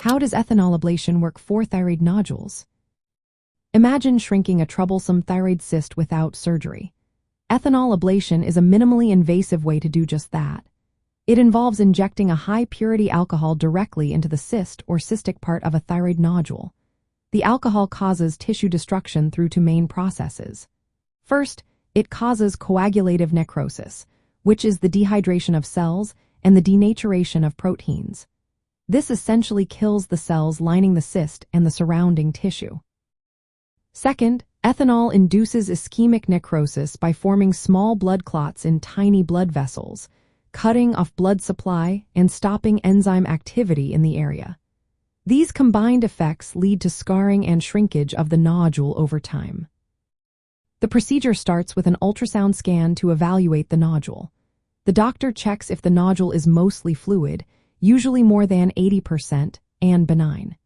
How does ethanol ablation work for thyroid nodules? Imagine shrinking a troublesome thyroid cyst without surgery. Ethanol ablation is a minimally invasive way to do just that. It involves injecting a high-purity alcohol directly into the cyst or cystic part of a thyroid nodule. The alcohol causes tissue destruction through two main processes. First, it causes coagulative necrosis, which is the dehydration of cells and the denaturation of proteins. This essentially kills the cells lining the cyst and the surrounding tissue. Second, ethanol induces ischemic necrosis by forming small blood clots in tiny blood vessels, cutting off blood supply and stopping enzyme activity in the area. These combined effects lead to scarring and shrinkage of the nodule over time. The procedure starts with an ultrasound scan to evaluate the nodule. The doctor checks if the nodule is mostly fluid, usually more than 80%, and benign.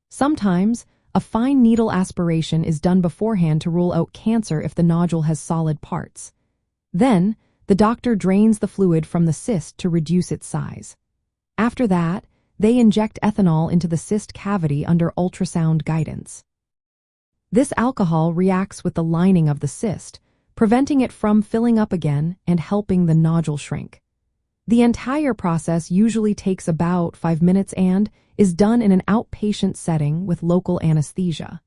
Sometimes, a fine needle aspiration is done beforehand to rule out cancer if the nodule has solid parts. Then, the doctor drains the fluid from the cyst to reduce its size. After that, they inject ethanol into the cyst cavity under ultrasound guidance. This alcohol reacts with the lining of the cyst, preventing it from filling up again and helping the nodule shrink. The entire process usually takes about 5 minutes and is done in an outpatient setting with local anesthesia.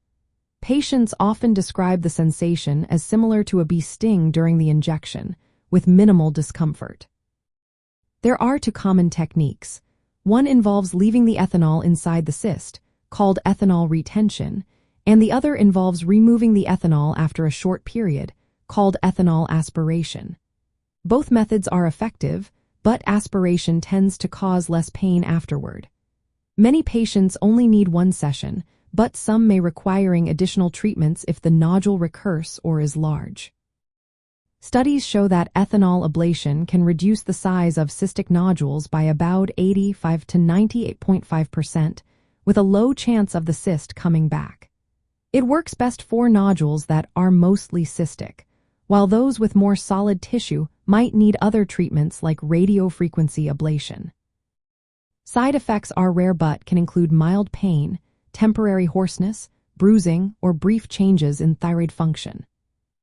Patients often describe the sensation as similar to a bee sting during the injection, with minimal discomfort. There are two common techniques. One involves leaving the ethanol inside the cyst, called ethanol retention, and the other involves removing the ethanol after a short period, called ethanol aspiration. Both methods are effective, but aspiration tends to cause less pain afterward. Many patients only need one session, but some may requiring additional treatments if the nodule recurs or is large. Studies show that ethanol ablation can reduce the size of cystic nodules by about 85 to 98.5%, with a low chance of the cyst coming back. It works best for nodules that are mostly cystic, while those with more solid tissue might need other treatments like radiofrequency ablation. Side effects are rare but can include mild pain, temporary hoarseness, bruising, or brief changes in thyroid function.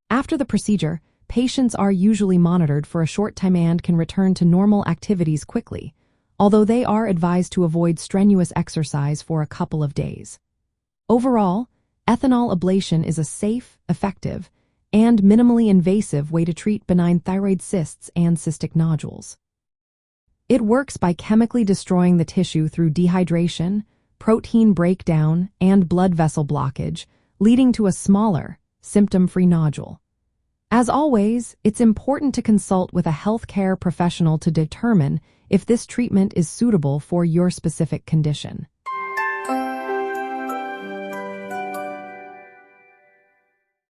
After the procedure, patients are usually monitored for a short time and can return to normal activities quickly, although they are advised to avoid strenuous exercise for a couple of days. Overall, ethanol ablation is a safe, effective, and minimally invasive way to treat benign thyroid cysts and cystic nodules. It works by chemically destroying the tissue through dehydration, protein breakdown, and blood vessel blockage, leading to a smaller, symptom-free nodule. As always, it's important to consult with a healthcare professional to determine if this treatment is suitable for your specific condition.